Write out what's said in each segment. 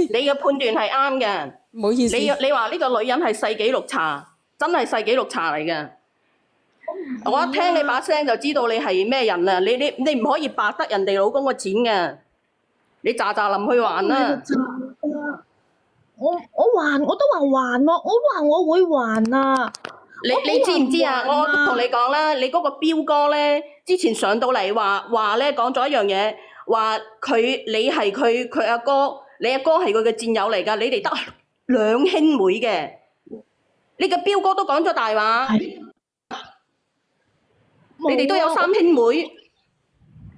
你嘅判斷係啱嘅。唔好意思。你話呢個女人係世紀綠茶，真係世紀綠茶嚟嘅。我一聽你把聲就知道你係咩人啦！你唔可以白得人哋老公嘅錢嘅，你喳喳臨去還啦。我還，我都話還喎，我話我會還啊！你知唔知啊？我同你講啦，你嗰個彪哥咧，之前上到嚟話咧講咗一樣嘢，話你係佢阿哥，你阿哥係佢嘅戰友嚟㗎，你哋得兩兄妹嘅，你個彪哥都講咗大話，你哋都有三兄妹。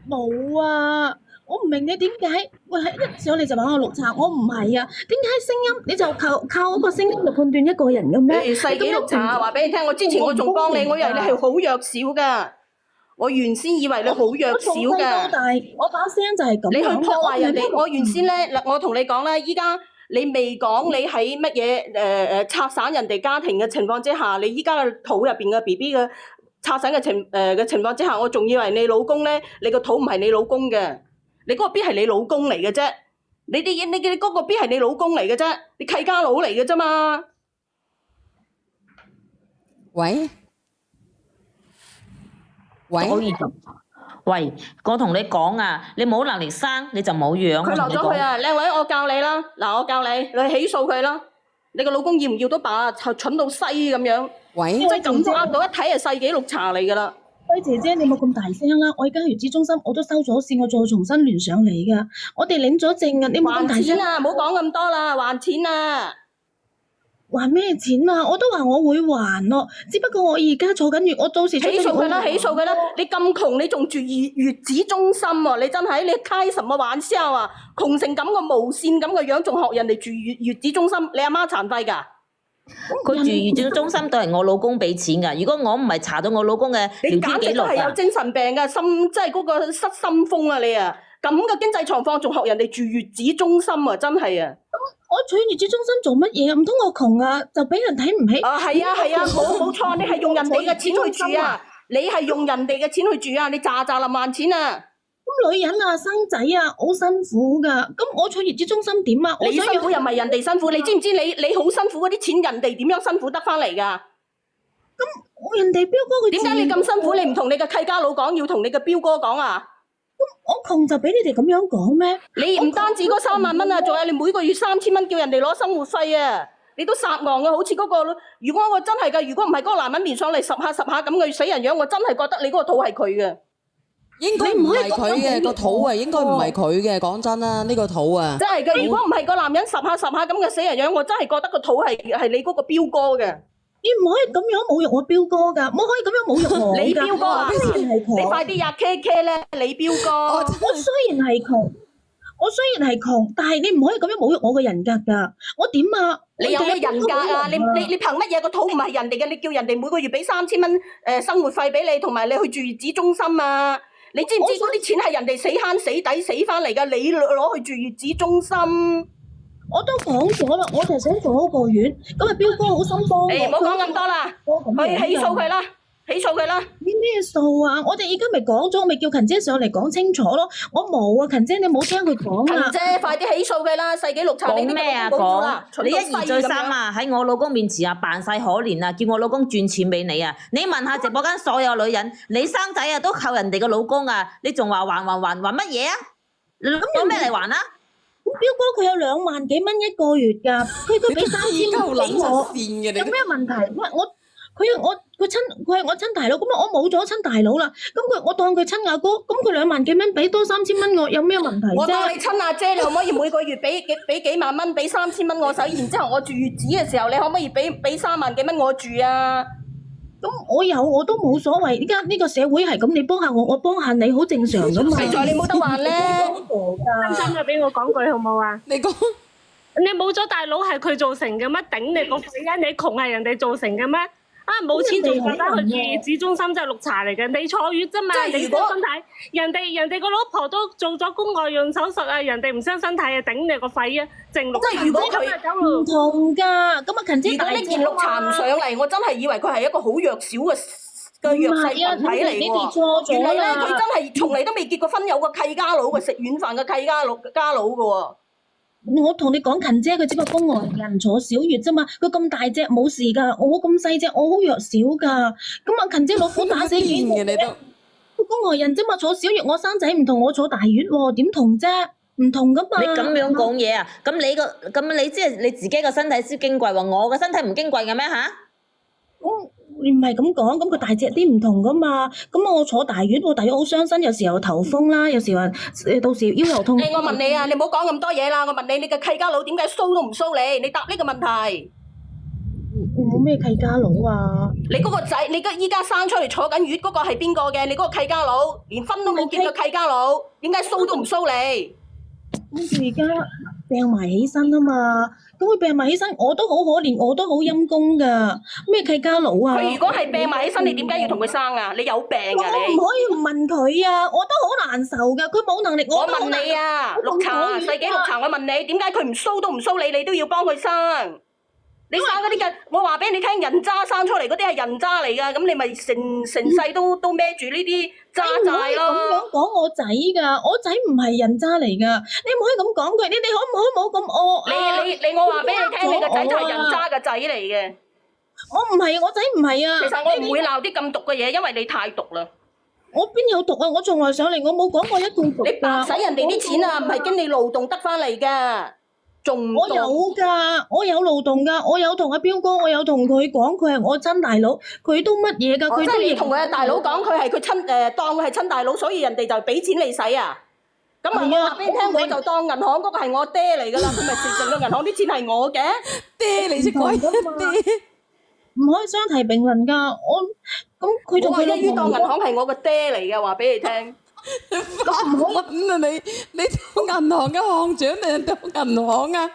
冇啊！我唔明你點解，喂，一上嚟就話我綠茶，我唔係啊！點解聲音你就靠嗰個聲音嚟判斷一個人嘅咩？世紀綠茶，話俾你聽，我之前我仲幫你，我以為你係好弱小㗎，我原先以為你好弱小㗎。但係我把聲就係咁。你去破壞人哋，我原先咧嗱，我同你講啦，依家你未講你喺乜嘢拆散人哋家庭嘅情況之下，你依家嘅肚入邊嘅 BB 嘅拆散嘅情況之下，我仲以為你老公咧，你個肚唔係你老公嘅。你嗰個 B 係你老公嚟嘅啫，你嗰個 B 係你老公嚟嘅啫，你契家佬嚟嘅啫嘛。喂，我同你講啊，你冇能力生你就冇養。佢落咗去啊，靚女，我教你啦，嗱，我教你，你起訴佢啦。你個老公要唔要都罷，蠢到西咁樣。喂，即係咁都呃到，一睇係世紀綠茶嚟㗎啦。喂，姐姐，你冇咁大聲啦！我而家月子中心我都收咗線，我再重新聯上嚟㗎。我哋領咗證啊，你冇咁大聲。還錢啊！唔好講咁多啦，還錢啊！還咩錢啊？我都話我會還咯，只不過我而家坐緊月，我到時起訴佢啦，起訴佢啦！你咁窮，你仲住月子中心喎？你真係你開什麼玩笑啊？窮成咁個無線咁個樣，仲學人哋住月子中心？你阿媽殘廢㗎？佢住月子中心都係我老公俾錢㗎。如果我唔係查到我老公嘅聊天記錄，你簡直都係有精神病㗎，即係嗰個失心瘋啊！你啊，咁嘅經濟狀況仲學人哋住月子中心啊！真係啊！我住月子中心做乜嘢啊？唔通我窮啊，就俾人睇唔起？啊，係啊，冇錯，你係用人哋嘅錢去住啊！你係用人哋嘅錢去住啊！你喳臨還錢啊！咁女人啊，生仔啊，好辛苦噶。咁我坐月子中心點啊？你辛苦又唔係人哋辛苦，你知唔知你好辛苦嗰啲錢，人哋點樣辛苦得翻嚟㗎？咁人哋彪哥佢點解你咁辛苦？你唔同你嘅契家佬講，要同你嘅彪哥講啊？咁我窮就俾你哋咁樣講咩？你唔單止嗰3萬蚊啊，仲有你每個月3000蚊叫人哋攞生活費啊！你都撒戇啊！好似嗰個，如果我真係㗎，如果唔係嗰個男人面上嚟十下咁嘅死人樣，我真係覺得你嗰個肚係佢嘅。應該唔係佢嘅個肚啊，應該唔係佢嘅。講真啦，呢個肚啊，真係嘅。如果唔係個男人十下咁嘅死人樣，我真係覺得個肚係你嗰個彪哥嘅。你唔可以咁樣侮辱我彪哥㗎，唔可以咁樣侮辱我㗎。你彪哥啊，你快啲吔 K 咧，你彪哥。我雖然係窮，但係你唔可以咁樣侮辱我嘅人格㗎。我點啊？你有咩人格啊？你憑乜嘢個肚唔係人哋嘅？你叫人哋每個月俾3000蚊生活費俾你，同埋你去住月子中心啊？你知唔知嗰啲錢係人哋死慳死抵死翻嚟㗎？你攞去住月子中心，我都講咗啦，我就係想做好個院。咁啊，彪哥好心幫我。唔好講咁多啦，去起訴佢啦，起訴佢啦。咩數啊？我哋而家咪講咗，咪叫芹姐上嚟講清楚咯。我冇啊，芹姐你冇聽佢講啊。芹姐，快啲起訴佢啦！世紀綠茶，你講咩啊？講你一而再三啊，喺我老公面前啊扮晒可憐啊，叫我老公轉錢俾你啊！你問下直播間所有女人，你生仔啊都靠人哋個老公啊，你仲話還乜嘢啊？你攞咩嚟還啊？咁彪哥佢有2萬幾蚊一個月㗎，佢俾3000蚊俾我，有咩問題？佢係我親大佬，咁我冇咗親大佬啦，咁我當佢親阿哥，咁佢2萬幾蚊俾多3000蚊我，有咩問題啫？我當你親阿姐，你可唔可以每個月俾幾萬蚊，俾3000蚊我使？然之後我住月子嘅時候，你可唔可以俾3萬幾蚊我住啊？咁我都冇所謂，依家呢個社會係咁，你幫下我，我幫下你，好正常㗎嘛。實在你冇得還咧，真心嘅，俾我講句好冇啊？你講，你冇咗大佬係佢造成嘅咩？頂你個肺啊！你窮係人哋造成嘅咩？啊，冇錢仲覺得去住月子中心真係綠茶嚟嘅，你坐月啫嘛，你傷身體，人哋個老婆都做咗宮外孕手術啊，人哋唔傷身體啊，頂你個肺啊，淨綠茶。即係如果佢唔同㗎，咁啊芹姐大如果呢件綠茶唔上嚟，我真係以為佢係一個好弱小嘅弱勢群體嚟喎。原來咧佢真係從嚟都未結過婚，有個契家佬嘅食軟飯嘅契家佬嘅喎。我同你講，勤姐佢只不過宮外人坐小月啫嘛，佢咁大隻冇事㗎，我咁細隻我好弱小㗎。咁啊，勤姐老虎打死幾嘅你都。宮外人啫嘛，坐小月，我生仔唔同我坐大月喎，點同啫？唔同㗎嘛。你咁樣講嘢啊？咁你即係你自己個身體先矜貴喎，我個身體唔矜貴嘅咩嚇？你唔係咁講，咁佢大隻啲唔同噶嘛。咁我坐大月，我大月好傷身，有時候頭風啦，有時話到時腰又痛。我問你啊，你唔好講咁多嘢啦。我問你，你嘅契家佬點解騷都唔騷你？你答呢個問題。我咩契家佬啊？你嗰個仔，你依家生出嚟坐緊月嗰個係邊個嘅？你嗰個契家佬，連婚都冇結嘅契家佬，點解騷都唔騷你？咁佢而家病埋起身啊嘛，咁佢病埋起身，我都好可憐，我都好陰公噶。咩契家佬啊？佢如果係病埋起身，你點解要同佢生啊？你有病啊你？我唔可以唔問佢啊，我都好難受噶，佢冇能力，我問你啊，綠茶，世紀綠茶，我問你，點解佢唔騷都唔騷你，你都要幫佢生？你生嗰啲嘅，我話俾你聽，人渣生出嚟嗰啲係人渣嚟噶，咁你咪成世都孭住呢啲渣債咯。你唔可以咁樣講我仔噶，我仔唔係人渣嚟噶，你唔可以咁講佢，你哋可唔可以冇咁惡啊？我話俾你聽，你個仔就係人渣嘅仔嚟嘅。我唔係，我仔唔係啊。其實我唔會鬧啲咁毒嘅嘢，因為你太毒啦。我邊有毒啊？我從來上嚟我冇講過一句毒。你白使人哋啲錢啊，唔係經你勞動得翻嚟噶。我有㗎，我有勞動㗎，我有同阿彪哥，我有同佢講，佢係我親大佬，佢都乜嘢㗎？佢都你同佢阿大佬講，佢係佢親當佢係親大佬，所以人哋就俾錢你使啊。咁啊，我話俾你聽，我就當銀行嗰個係我爹嚟㗎啦，佢咪成個銀行啲錢係我嘅。爹你識鬼爹？唔可以相提並論㗎，咁佢同佢一於當銀行係我個爹嚟嘅，話俾你聽。咁唔好啊你當銀行嘅行長定係當銀行啊？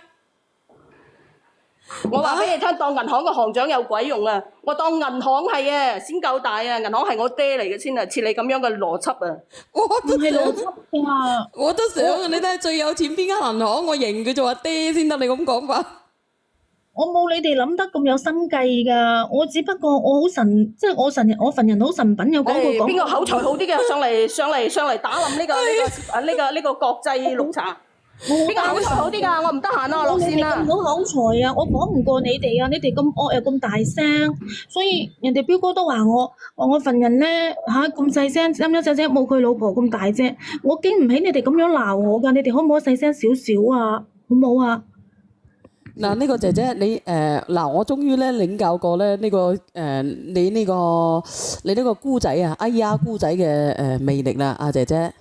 我話俾你聽，當銀行嘅行長有鬼用啊！我當銀行係啊，先夠大啊！銀行係我爹嚟嘅先啊，似你咁樣嘅邏輯啊！我都唔係邏輯㗎，我都想啊！你睇下最有錢邊間銀行，我認佢做阿爹先得，你咁講法。我冇你哋諗得咁有心計㗎，我只不過我好神，即係我份人好神品，有講過講。邊個口才好啲嘅上嚟打冧呢個國際綠茶？邊個口才好啲㗎？我唔得閒啊，我落線啦。你咁好口才啊！我講唔過你哋啊！你哋咁惡又咁大聲，所以人哋彪哥都話我份人咧咁細聲，陰陰細聲冇佢老婆咁大啫。我經唔起你哋咁樣鬧我㗎，你哋可唔可以細聲少少啊？好唔好啊？嗱，呢個姐姐你我終於咧領教過咧呢個你呢個姑仔啊，哎呀姑仔嘅魅力啦，阿姐姐。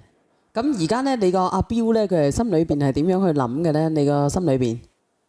咁而家咧你個阿彪咧佢係心裏邊係點樣去諗嘅咧？你個心裏邊？